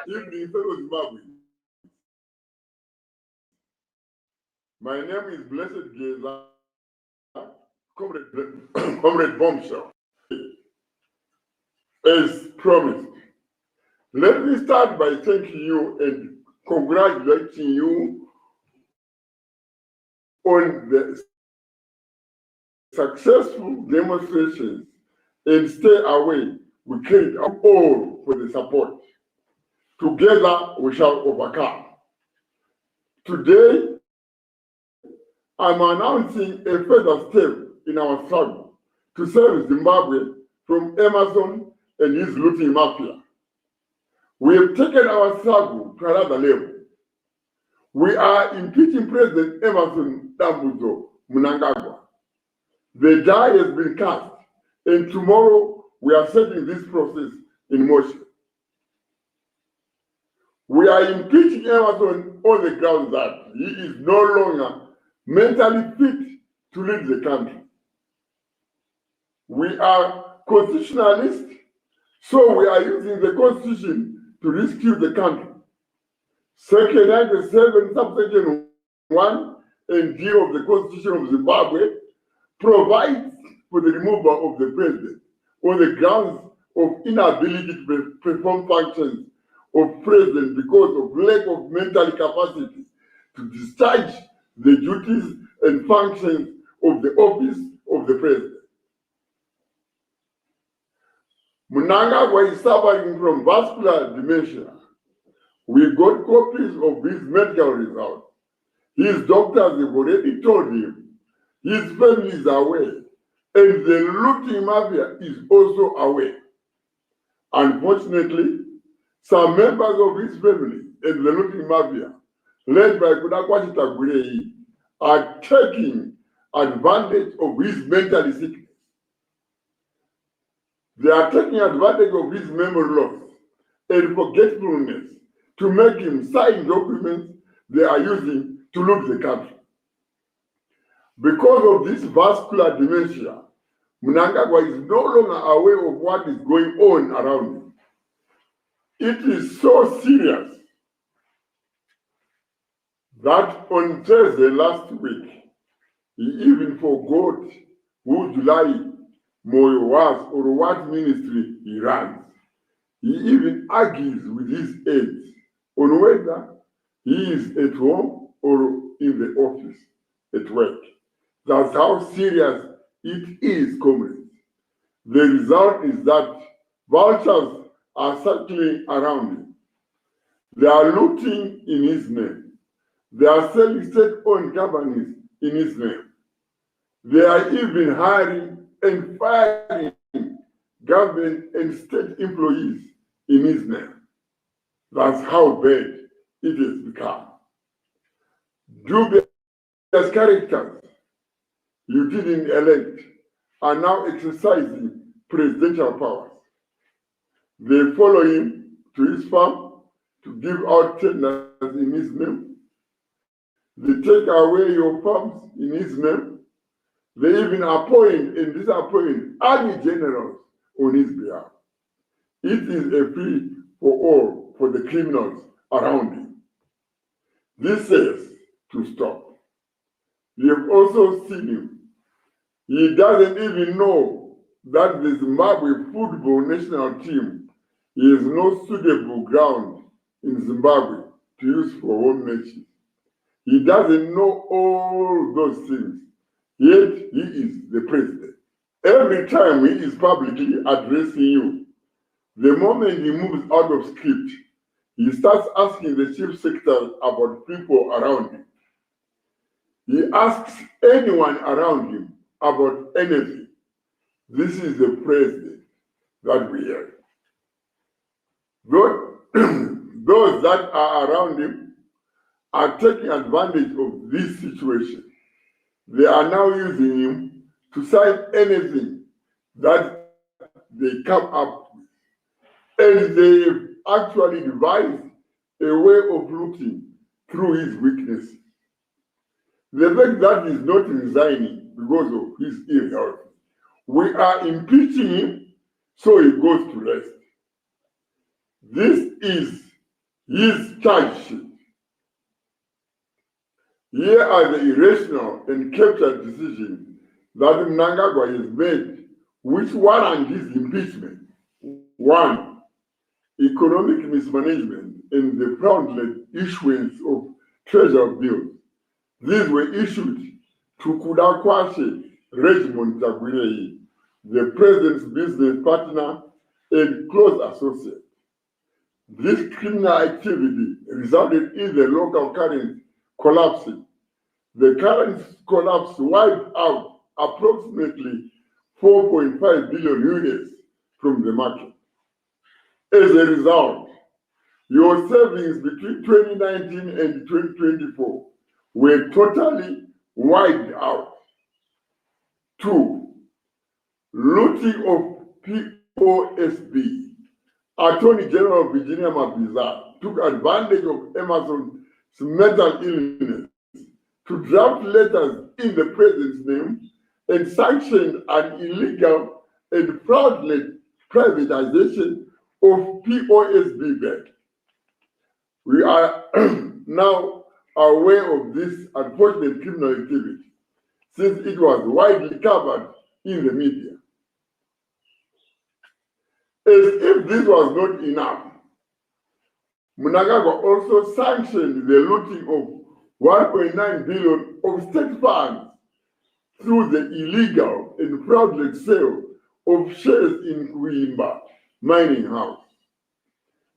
If the fellow Zimbabwe, my name is Blessed Geza, Comrade Bombshell. As promised, let me start by thanking you and congratulating you on the successful demonstrations and stay away. We carried out all for the support. Together we shall overcome. Today, I'm announcing a further step in our struggle to save Zimbabwe from Emerson and his looting mafia. We have taken our struggle to another level. We are impeaching President Emerson Dambudzo Mnangagwa. The die has been cast, and tomorrow we are setting this process in motion. We are impeaching Emerson on the grounds that he is no longer mentally fit to lead the country. We are constitutionalists, so we are using the Constitution to rescue the country. Section 97, subsection 1 and D of the Constitution of Zimbabwe provides for the removal of the president on the grounds of inability to perform functions of president because of lack of mental capacity to discharge the duties and functions of the office of the president. Mnangagwa is suffering from vascular dementia. We got copies of his medical results. His doctors have already told him. His family is aware. And the looting mafia is also aware. Unfortunately, some members of his family and the looting mafia, led by Kudakwati Tagurei, are taking advantage of his mental sickness. They are taking advantage of his memory loss and forgetfulness to make him sign documents they are using to loot the country. Because of this vascular dementia, Mnangagwa is no longer aware of what is going on around him. It is so serious that on Thursday last week, he even forgot who July Moyo was or what ministry he runs. He even argues with his aides on whether he is at home or in the office at work. That's how serious it is, comrades. The result is that vultures are circling around him. They are looting in his name. They are selling state-owned companies in his name. They are even hiring and firing government and state employees in his name. That's how bad it has become. Dubious characters you didn't elect are now exercising presidential powers. They follow him to his farm to give out tenders in his name. They take away your farms in his name. They even appoint and disappoint army generals on his behalf. It is a free for all for the criminals around him. This says to stop. We have also seen him. He doesn't even know that the Zimbabwe football national team is no suitable ground in Zimbabwe to use for home matches. He doesn't know all those things, yet he is the president. Every time he is publicly addressing you, the moment he moves out of script, he starts asking the chief secretary about people around him. He asks anyone around him about anything. This is the president that we have. Those that are around him are taking advantage of this situation. They are now using him to sign anything that they come up with. And they actually devised a way of looking through his weaknesses. The fact that he's not resigning because of his ill health. We are impeaching him so he goes to rest. This is his charge sheet. Here are the irrational and captured decisions that Mnangagwa has made, which warrant his impeachment. 1. Economic mismanagement and the fraudulent issuance of treasury bills. These were issued to Kudakwashe Regiment Tagwirei, the president's business partner and close associate. This criminal activity resulted in the local currency collapsing. The currency collapse wiped out approximately 4.5 billion US from the market. As a result, your savings between 2019 and 2024 were totally wiped out. 2. Looting of POSB. Attorney General Virginia Mapiza took advantage of Emerson's mental illness to draft letters in the president's name and sanctioned an illegal and fraudulent privatization of POSB Bank. We are now aware of this unfortunate criminal activity since it was widely covered in the media. As if this was not enough, Mnangagwa also sanctioned the looting of 1.9 billion of state funds through the illegal and fraudulent sale of shares in Kuimba mining house.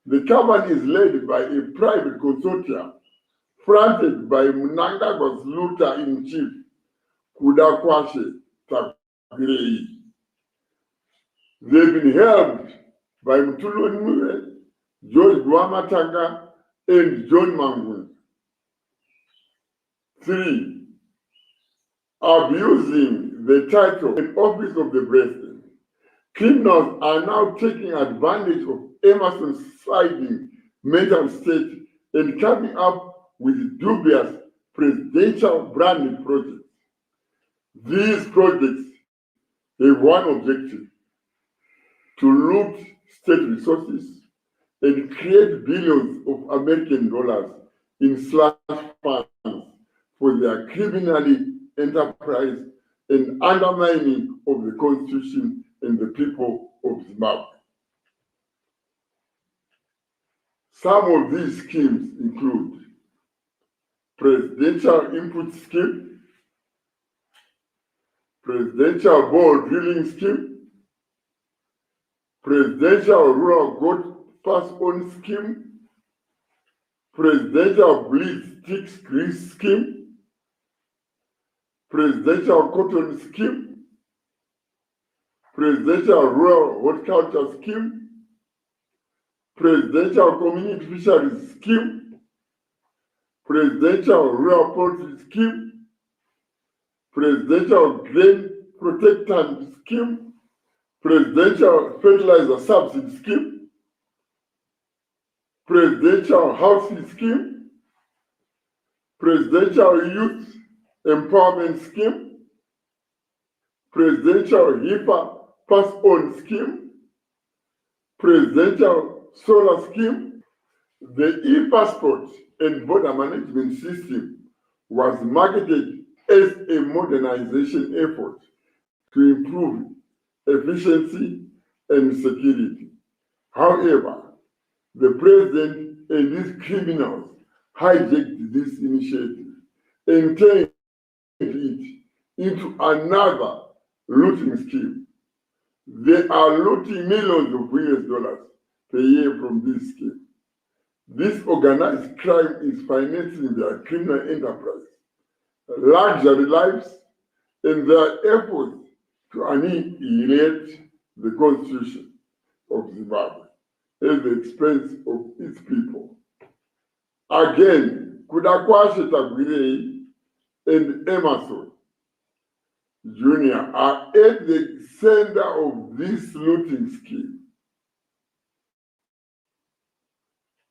The company is led by a private consortium fronted by Mnangagwa's looter-in-chief, Kudakwashe Tagwirei. They've been helped by Mtulu Nure, George Dwamatanga, and John Mangun. 3. Abusing the title and office of the president. Criminals are now taking advantage of Emerson's sliding mental state and coming up with dubious presidential branded projects. These projects have one objective: to loot state resources and create billions of American dollars in slush funds for their criminally enterprise and undermining of the Constitution and the people of Zimbabwe. Some of these schemes include presidential input scheme, presidential bore drilling scheme, presidential rural goat pass-on scheme, presidential bleed sticks grease scheme, presidential cotton scheme, presidential rural horticulture scheme, presidential community fisheries scheme, presidential rural poultry scheme, presidential grain protectant scheme, presidential fertilizer subsidy scheme, presidential housing scheme, presidential youth empowerment scheme, presidential HIPAA pass-on scheme, presidential solar scheme. The e-passport and border management system was marketed as a modernization effort to improve efficiency and security. However, the president and his criminals hijacked this initiative and turned it into another looting scheme. They are looting millions of US dollars per year from this scheme. This organized crime is financing their criminal enterprise, luxury lives, and their efforts to annihilate the Constitution of Zimbabwe at the expense of its people. Again, Kudakwashe Tagwirei and Emerson Jr. are at the center of this looting scheme.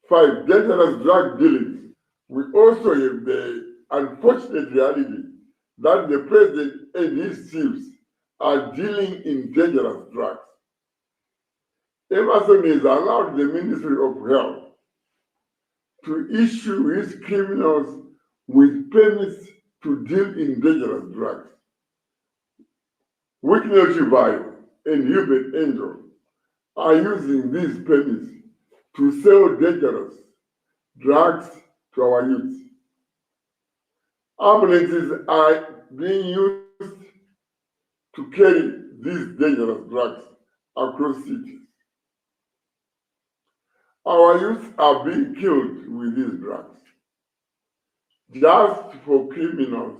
5. Dangerous drug dealing. We also have the unfortunate reality that the president and his chiefs are dealing in dangerous drugs. Emerson has allowed the Ministry of Health to issue his criminals with permits to deal in dangerous drugs. Weakness Bio and Hubert Angel are using these permits to sell dangerous drugs to our youth. Ambulances are being used to carry these dangerous drugs across cities. Our youth are being killed with these drugs, just for criminals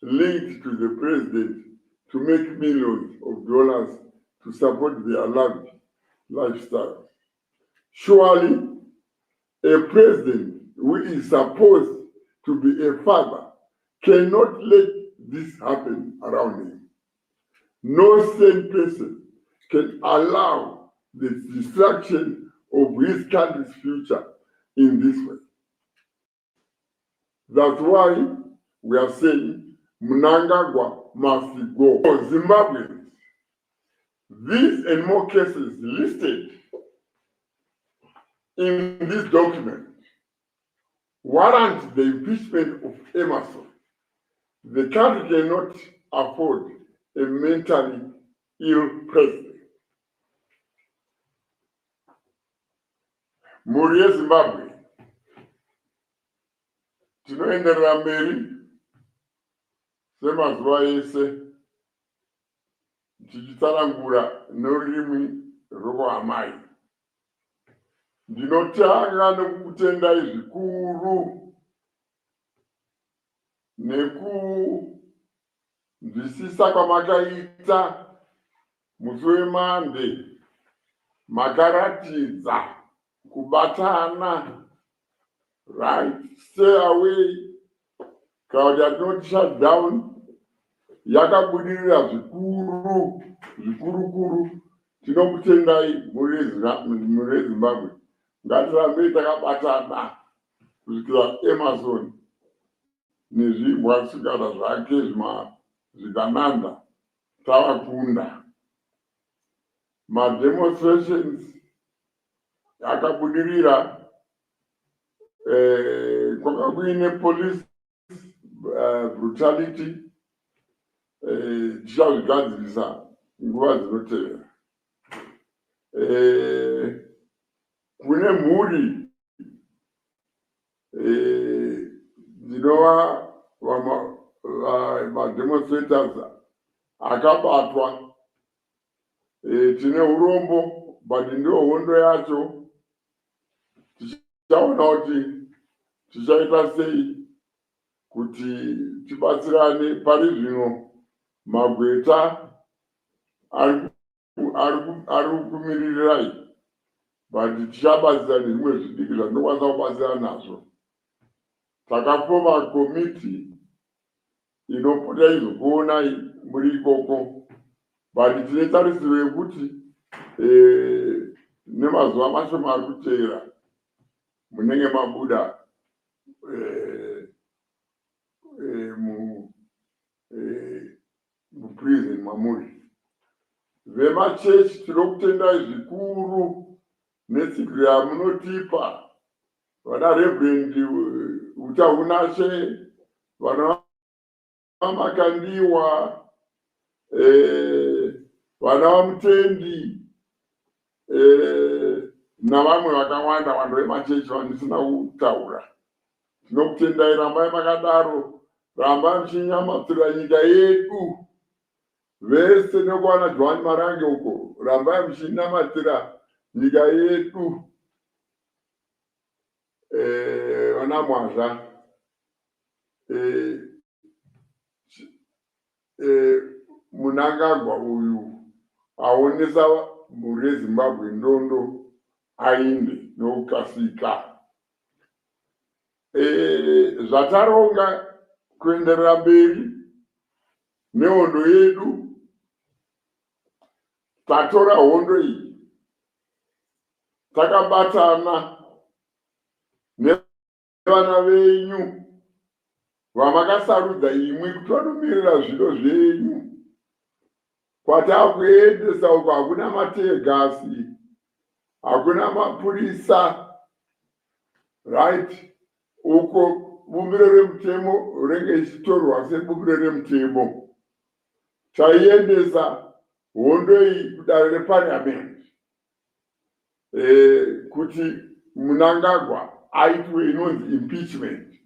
linked to the president to make millions of dollars to support their lavish lifestyle. Surely, a president who is supposed to be a father cannot let this happen around him. No sane person can allow the destruction of his country's future in this way. That's why we are saying Mnangagwa must go. For Zimbabweans, these and more cases listed in this document warrant the impeachment of Emerson. The country cannot afford a mentally ill president. Mhuri yeZimbabwe tinoenderera mberi semazuva ese tichitsanangura norurimi rwokuhamai. Ndinotanga nekukutendai zvikuru nekunzwisisa kwamakaita musi weMande. Makaratidza kubatana, right? Stay away. Crowd has not shut down. Yakabudirira zvikuru. Tinokutendai muri Zimbabwe. Ngatirambe takabatana kusvikira Emerson nezvimwasikana zvake zvikananda tavakunda. Mademonstrations akabudirira kwanga kuine police brutality, tichazvigadzirisa nguva dzinotevera. Kune mhuri dzinova mademonstrators akabatwa. Tine urombo, but ndio hondo yacho. Tichaona kuti tichaita sei kuti tibatsirane. Pari zvino magweta ari kukumirirai, but tichabatsirana nezvimwe zvidiki zvatinokwanisa kubatsirana nazvo. Takafoma komiti inopota izokuonai muri ikoko, but tine tarisiro yekuti nemazuva mashoma ari kuteera munenge mabuda muprison mamuri. Vemachechi tinokutendai zvikuru netsigo yamunotipa, vana Reverend Utaunashe, vana Makandiwa, vana vamutendi navamwe vakawanda vanhu vemachechi vandisina kutaura. Tinokutendai, rambai makadaro, rambai muchinyamatsira nyika yedu. Vese nekuwana Joan Marange uko, rambai muchinamatira nyika yedu. Vana Mwazha, Mnangagwa uyu aonesa mhuri yeZimbabwe ndondo ainde nokukasika. Zvataronga kuenderera mberi nehondo yedu, tatora hondo iyi, takabatana nevana venyu vamakasarudza imwi kuti vanomirira zviro zvenyu. Kwatakuendesa uko hakuna mategasi, hakuna mapurisa, right? Uko bumbiro remutemo rinenge richitorwa sebumbiro remutemo. Taiendesa hondo iyi kudare reparliament kuti Mnangagwa aitwe inonzi impeachment.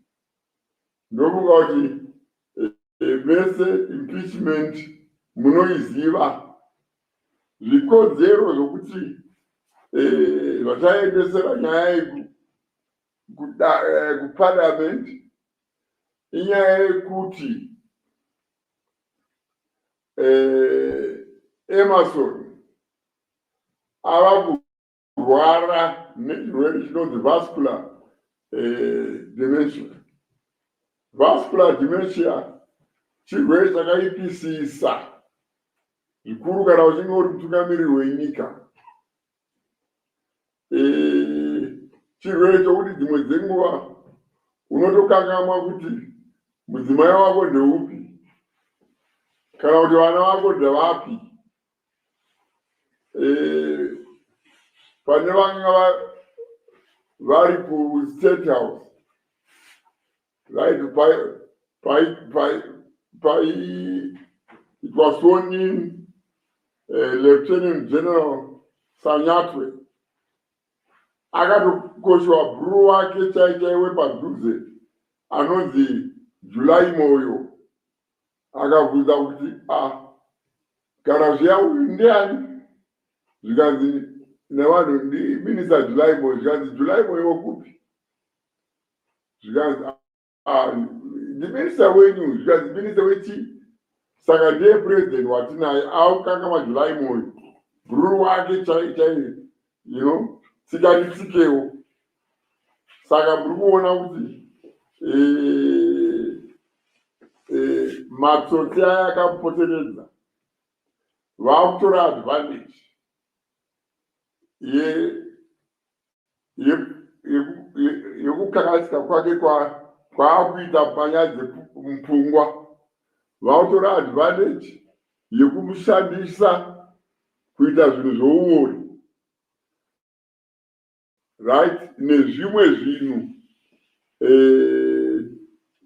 Ndokuga kuti mese impeachment munoiziva, zvikodzero zvokuti vachaendesera nyaya kuparliament inyaya yekuti Emerson ava kurwara nechirwere chinonzi vascular dementia. Vascular dementia chirwere chakaipisisa zvikuru kana uchinge uri mutungamiriri wenyika. Chirwere chokuti dzimwe dzenguva unotokangamwa kuti mudzimai wako ndeupi kana kuti vana vako ndevapi. Pane vanga vari kuState House, right? It was sworn in Lieutenant General Sanyatwe. Akatokoshwa bhuru wake chaichaiwe padhuze anonzi Julai Moyo. Akabvunza kuti kana zviya uyu ndiani? Zvikanzi nevanhu ndiminista Julai Moyo. Zvikanzi Julai Moyo wokupi? Zvikanzi ndiminista wenyu. Zvikanzi minista wechi? Saka ndiye president watinaye aukangamwa Julai Moyo. Bhuru wake chaichaiwe, you know, tsikanditsikewo. Saka muri kuona kuti matsotsi aya akamupoteredza vakutora advantage yekukakasika kwake kwaakuita panyaya dzemupfungwa. Vakutora advantage yekumushandisa kuita zvinhu zvouori, right? Nezvimwe zvinhu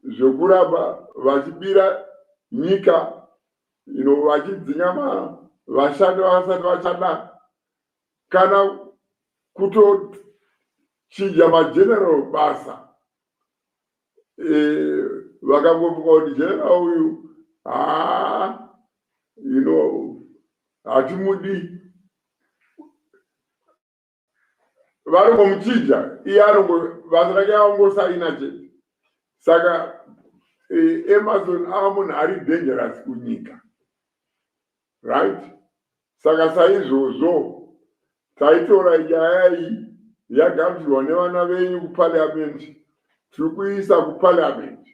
zvokuramba vachibira nyika, vachidzinga vashandi vasati vashanda, kana kutochinja mageneral basa. Vakangofunga kuti general uyu hatimudi, vanongomuchinja iye basa rake angosaina chete. Saka Emerson ava munhu ari dangerous kunyika, right? Saka saizvozvo taitora nyaya iyi yagadzirwa nevana venyu kuparliament, tiri kuisa kuparliament.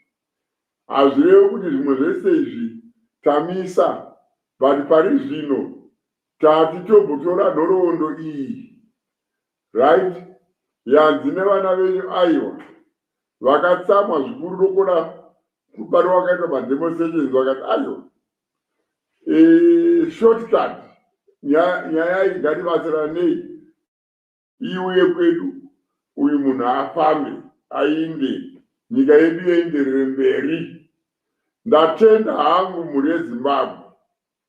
Hazvirevi kuti zvimwe zvese izvi tamisa, but pari zvino tati tobotora nhoroondo iyi, right? Yanzi nevana venyu aiwa vakatsamwa zvikuru nokona kubatwa wakaitwa mademonstrations, vakati aiwa shortcut nyaya iyi ngatibatsirana nei iuye kwedu, uyu munhu afambe ainde, nyika yedu yeenderere mberi. Ndatenda hangu mhuri yeZimbabwe